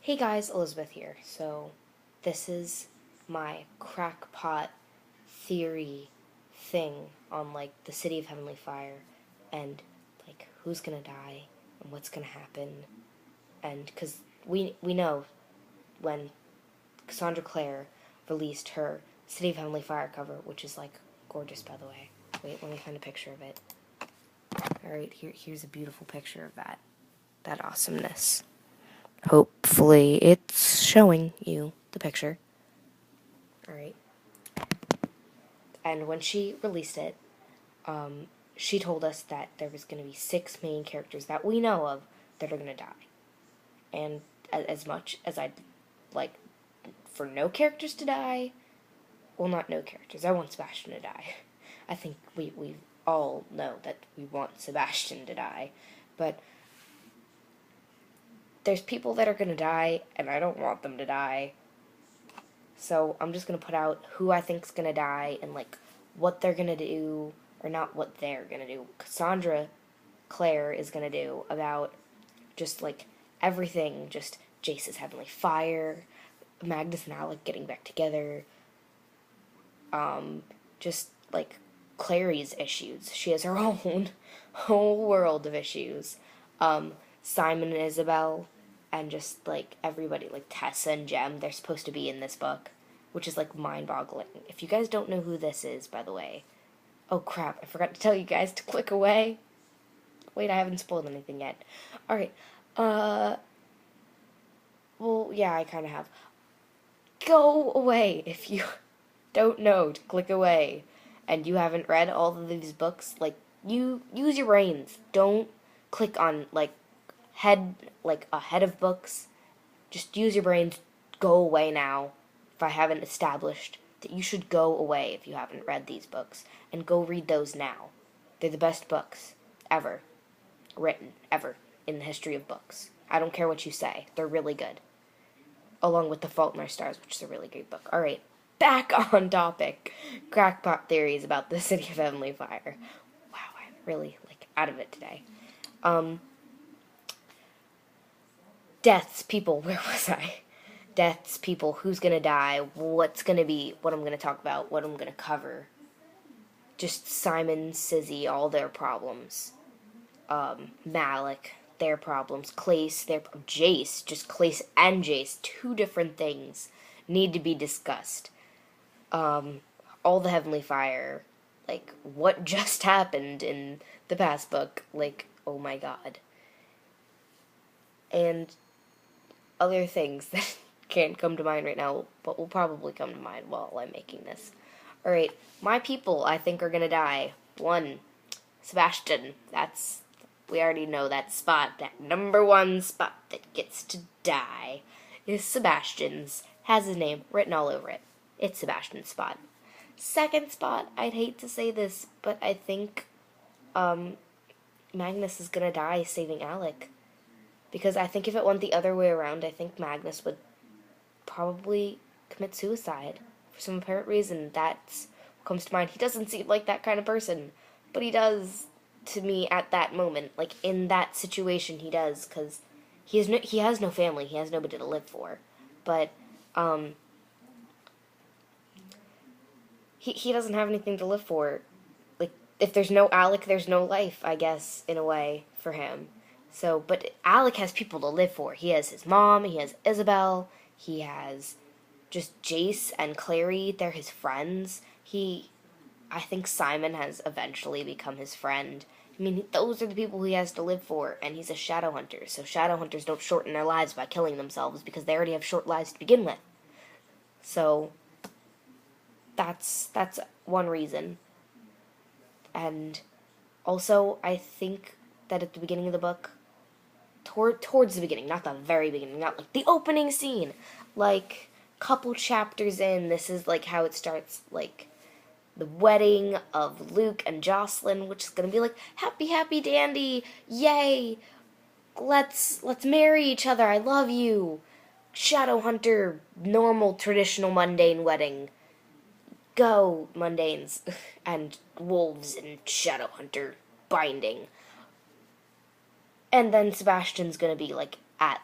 Hey guys, Elizabeth here. So, this is my crackpot theory thing on the city of Heavenly Fire and who's gonna die and what's gonna happen. And because we know when Cassandra Clare released her City of Heavenly Fire cover, which is gorgeous by the way. Wait, let me find a picture of it. Alright, here's a beautiful picture of that awesomeness. Hopefully it's showing you the picture. Alright. And when she released it, she told us that there was going to be 6 main characters that we know of that are going to die. And as much as I'd like for no characters to die, well, not no characters, I want Sebastian to die. I think we all know that we want Sebastian to die. But there's people that are going to die, and I don't want them to die. So I'm just going to put out who I think's going to die and what they're going to do, or not what they're going to do. Cassandra Clare is going to do about just everything, just Jace's Heavenly Fire, Magnus and Alec getting back together, just Clary's issues. She has her own whole world of issues. Simon and Isabel, and just everybody, Tessa and Jem, they're supposed to be in this book, which is mind-boggling. If you guys don't know who this is, by the way, oh crap, I forgot to tell you guys to click away. Wait, I haven't spoiled anything yet. Alright, well, yeah, I kind of have. Go away if you don't know to click away, and you haven't read all of these books. You use your brains. Don't click on ahead of books. Just use your brains. Go away now. If I haven't established that you should go away if you haven't read these books, and go read those now. They're the best books ever written, ever, in the history of books. I don't care what you say. They're really good. Along with The Fault in Our Stars, which is a really great book. Alright, back on topic. Crackpot theories about the City of Heavenly Fire. Wow, I'm really, out of it today. Deaths, people, where was I? Deaths, people, who's gonna die, what's gonna be, what I'm gonna talk about, what I'm gonna cover. Just Simon, Sizzy, all their problems. Malik, their problems. Clace, Jace, just Clace and Jace, 2 different things need to be discussed. All the Heavenly Fire, what just happened in the past book, oh my god. And other things that can't come to mind right now, but will probably come to mind while I'm making this. Alright, my people I think are gonna die. 1, Sebastian. We already know that spot, that number 1 spot that gets to die is Sebastian's. Has his name written all over it. It's Sebastian's spot. 2nd spot, I'd hate to say this, but I think Magnus is gonna die saving Alec. Because I think if it went the other way around, I think Magnus would probably commit suicide. For some apparent reason, that's what comes to mind. He doesn't seem like that kind of person, but he does to me at that moment. In that situation, he does, because he has no family. He has nobody to live for. But, he doesn't have anything to live for. If there's no Alec, there's no life, I guess, in a way, for him. So, but Alec has people to live for. He has his mom, he has Isabel, he has just Jace and Clary, they're his friends. I think Simon has eventually become his friend. I mean, those are the people he has to live for, and he's a shadow hunter, so shadow hunters don't shorten their lives by killing themselves because they already have short lives to begin with. So, that's one reason. And also, I think that at the beginning of the book, towards the beginning, not the very beginning, not the opening scene, couple chapters in, this is how it starts, the wedding of Luke and Jocelyn, which is gonna be happy, happy, dandy, yay, let's marry each other, I love you, Shadowhunter, normal, traditional, mundane wedding, go, mundanes, and wolves and Shadowhunter binding. And then Sebastian's gonna be at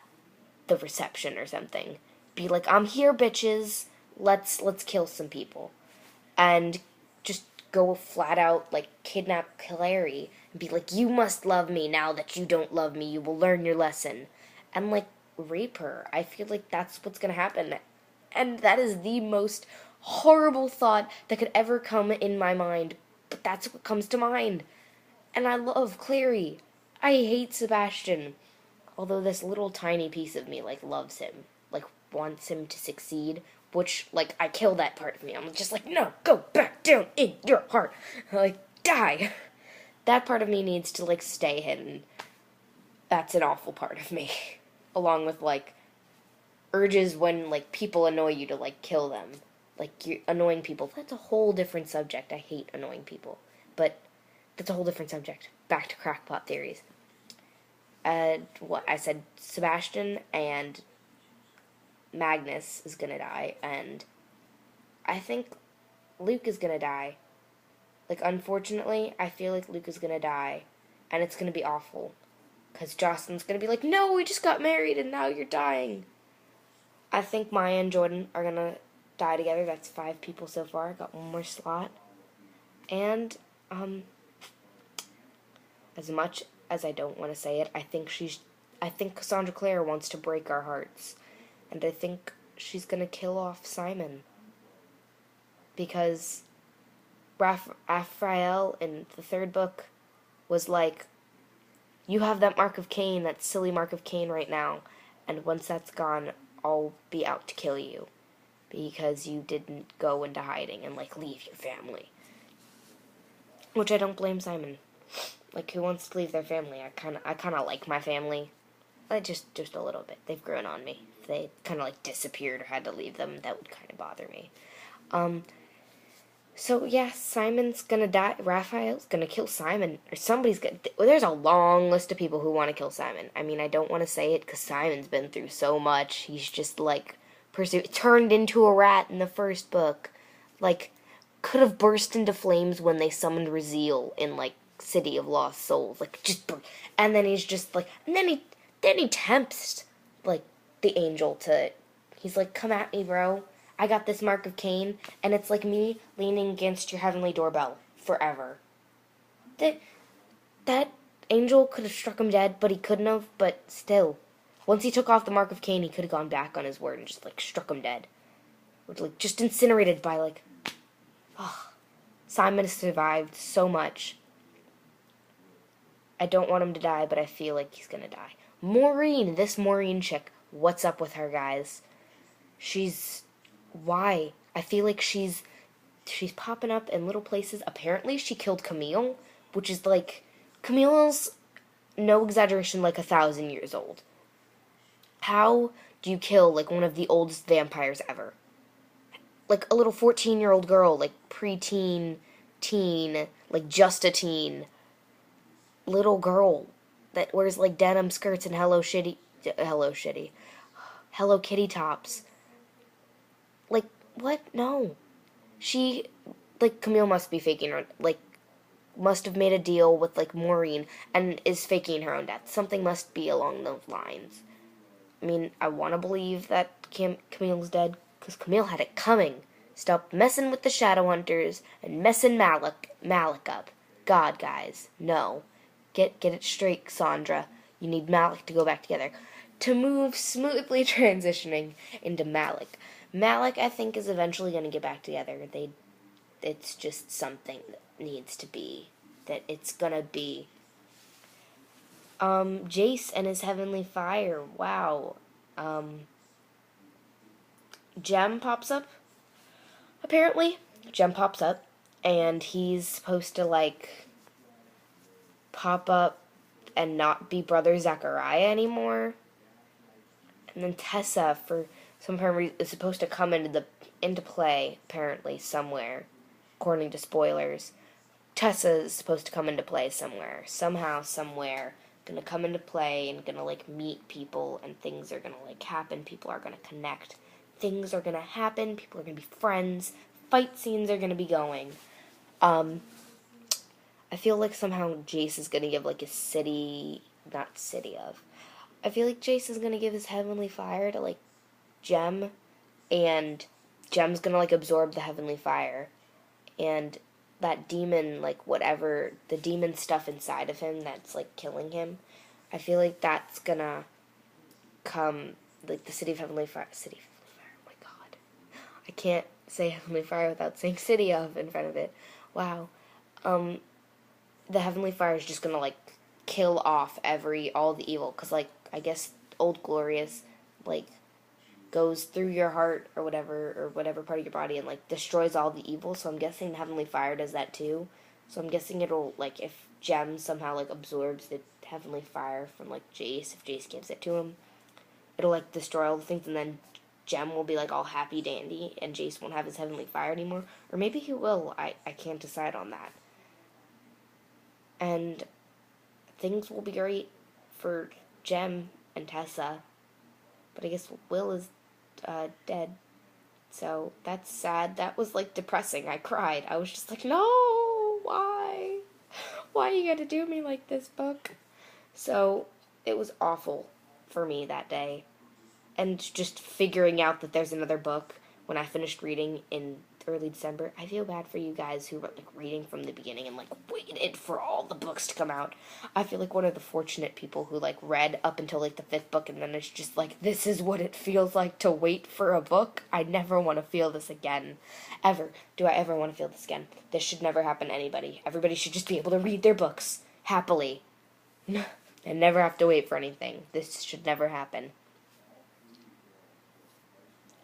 the reception or something. Be like, I'm here, bitches. Let's kill some people. And just go flat out, like, kidnap Clary and be like, you must love me. Now that you don't love me, you will learn your lesson. And, like, rape her. I feel like that's what's gonna happen. And that is the most horrible thought that could ever come in my mind. But that's what comes to mind. And I love Clary. I hate Sebastian. Although this little tiny piece of me, like, loves him. Like, wants him to succeed. Which, like, I kill that part of me. I'm just like, no, go back down in your heart. Like, die. That part of me needs to, like, stay hidden. That's an awful part of me. Along with, like, urges when, like, people annoy you to, like, kill them. Like, you're annoying people. That's a whole different subject. I hate annoying people. But that's a whole different subject. Back to crackpot theories. What I said, Sebastian and Magnus is gonna die, and I think Luke is gonna die. Like, unfortunately, I feel like Luke is gonna die, and it's gonna be awful. Because Jocelyn's gonna be like, no, we just got married, and now you're dying. I think Maya and Jordan are gonna die together. That's 5 people so far. I got one more slot. And, as much as I don't want to say it, I think Cassandra Clare wants to break our hearts. And I think she's gonna kill off Simon. Because Raphael in the 3rd book was like, you have that mark of Cain, that silly mark of Cain right now, and once that's gone, I'll be out to kill you. Because you didn't go into hiding and, like, leave your family. Which I don't blame Simon. Like, who wants to leave their family? I kind of like my family. Just a little bit. They've grown on me. If they kind of, like, disappeared or had to leave them, that would kind of bother me. So, yeah, Simon's gonna die. Raphael's gonna kill Simon. Or somebody's gonna... There's a long list of people who want to kill Simon. I mean, I don't want to say it because Simon's been through so much. He's just, like, turned into a rat in the 1st book. Like, could have burst into flames when they summoned Raziel in, like, City of Lost Souls. Like, just... And then he's just, like... And then he tempts, like, the angel to... He's like, come at me, bro. I got this mark of Cain, and it's like me leaning against your heavenly doorbell forever. That angel could have struck him dead, but he couldn't have, but still. Once he took off the mark of Cain, he could have gone back on his word and just, like, struck him dead. Or, like, just incinerated by, like... Oh, Simon has survived so much. I don't want him to die, but I feel like he's gonna die. Maureen, this Maureen chick, what's up with her, guys? Why? I feel like she's popping up in little places. Apparently, she killed Camille, which is, like, Camille's, no exaggeration, like 1,000 years old. How do you kill, like, one of the oldest vampires ever? Like, a little 14-year-old girl, like, preteen, teen, like, just a teen, little girl that wears, like, denim skirts and Hello Kitty tops. Like, what? No. She, like, Camille must be faking her, like, must have made a deal with, like, Maureen and is faking her own death. Something must be along those lines. I mean, I want to believe that Camille's dead, because Camille had it coming. Stop messing with the Shadowhunters and messing Malik up. God, guys, no. Get it straight, Sandra. You need Malik to go back together. To move smoothly transitioning into Malik. Malik, I think, is eventually going to get back together. It's just something that needs to be. That it's going to be. Jace and his heavenly fire. Wow. Jem pops up. Apparently. Jem pops up. And he's supposed to, like, pop up and not be Brother Zachariah anymore. And then Tessa, for some reason, is supposed to come into play, apparently, somewhere. According to spoilers. Tessa is supposed to come into play somewhere. Somehow, somewhere. Gonna come into play and gonna, like, meet people, and things are gonna, like, happen. People are gonna connect. Things are gonna happen. People are gonna be friends. Fight scenes are gonna be going. I feel like somehow Jace is gonna give, like, a city... Not city of... I feel like Jace is gonna give his heavenly fire to, like, Jem, and Jem's gonna, like, absorb the heavenly fire, and that demon, like, whatever, the demon stuff inside of him that's, like, killing him, I feel like that's gonna come, like, the City of Heavenly Fire, oh my god. I can't say Heavenly Fire without saying City of in front of it. Wow. The Heavenly Fire is just gonna, like, kill off all the evil, because, like, I guess Old Glorious, like, goes through your heart or whatever part of your body and, like, destroys all the evil, so I'm guessing the Heavenly Fire does that too. So I'm guessing it'll, like, if Jem somehow, like, absorbs the Heavenly Fire from, like, Jace, if Jace gives it to him, it'll, like, destroy all the things, and then Jem will be, like, all happy dandy, and Jace won't have his Heavenly Fire anymore. Or maybe he will. I can't decide on that. And things will be great for Jem and Tessa, but I guess Will is dead. So that's sad. That was, like, depressing. I cried. I was just like, no, why? Why you gotta do me like this, book? So it was awful for me that day. And just figuring out that there's another book when I finished reading in early December. I feel bad for you guys who were, like, reading from the beginning and, like, waited for all the books to come out. I feel like one of the fortunate people who, like, read up until, like, the 5th book, and then it's just like, this is what it feels like to wait for a book. I never want to feel this again. Ever. Do I ever want to feel this again? This should never happen to anybody. Everybody should just be able to read their books happily and never have to wait for anything. This should never happen.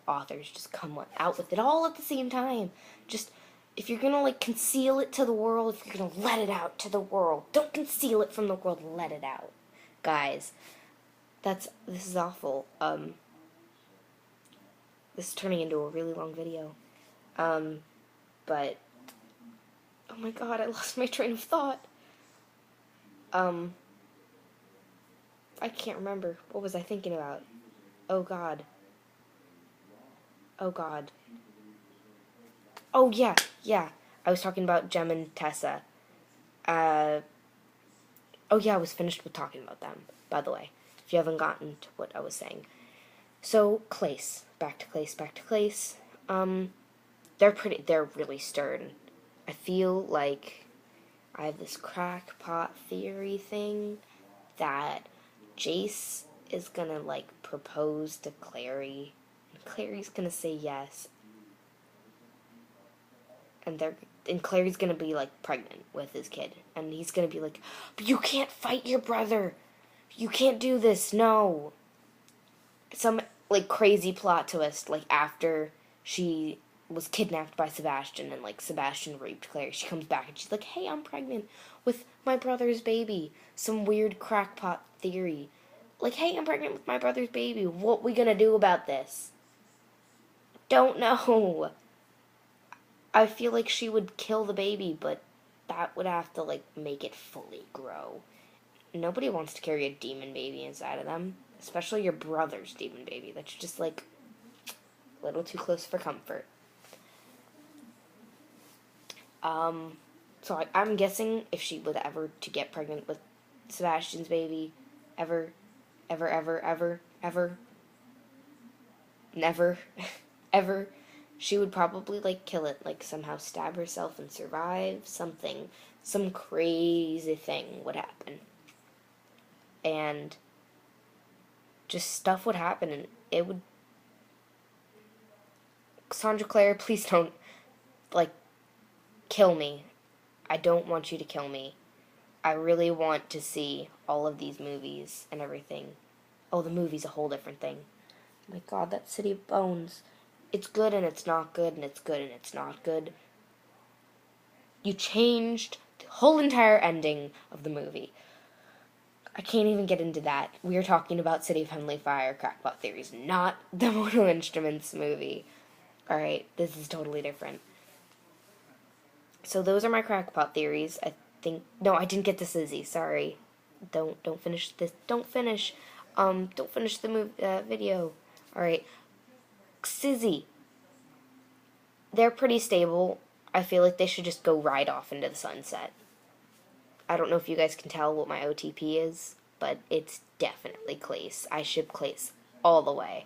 Authors just come out with it all at the same time. Just, if you're gonna, like, conceal it to the world, if you're gonna let it out to the world, don't conceal it from the world, let it out. Guys, this is awful. This is turning into a really long video. But, oh my god, I lost my train of thought. I can't remember. What was I thinking about? Oh god. Oh god. Oh yeah. I was talking about Jem and Tessa. Oh yeah, I was finished with talking about them, by the way, if you haven't gotten to what I was saying. So, Clace. Back to Clace. They're really stern. I feel like I have this crackpot theory thing that Jace is gonna, like, propose to Clary. Clary's gonna say yes, and Clary's gonna be, like, pregnant with his kid, and he's gonna be like, but you can't fight your brother, you can't do this, no. Some, like, crazy plot twist, like, after she was kidnapped by Sebastian, and, like, Sebastian raped Clary, she comes back and she's like, hey, I'm pregnant with my brother's baby. Some weird crackpot theory, like, hey, I'm pregnant with my brother's baby, what we gonna do about this? Don't know. I feel like she would kill the baby, but that would have to, like, make it fully grow. Nobody wants to carry a demon baby inside of them, especially your brother's demon baby. That's just, like, a little too close for comfort. So I'm guessing if she was ever to get pregnant with Sebastian's baby, ever, never, ever, she would probably, like, kill it, like, somehow stab herself and survive, some crazy thing would happen. And just stuff would happen, and it would... Cassandra Clare, please don't, like, kill me. I don't want you to kill me. I really want to see all of these movies and everything. Oh, the movie's a whole different thing. My god, that City of Bones. It's good and it's not good, and it's good and it's not good. You changed the whole entire ending of the movie. I can't even get into that. We are talking about City of Heavenly Fire, Crackpot Theories, not the Mortal Instruments movie. Alright, this is totally different. So those are my crackpot theories. No, I didn't get to Sizzy, sorry. Don't finish this. Don't finish the video. Alright. Sizzy. They're pretty stable. I feel like they should just go right off into the sunset. I don't know if you guys can tell what my OTP is. but it's definitely Clace. I ship Clace all the way.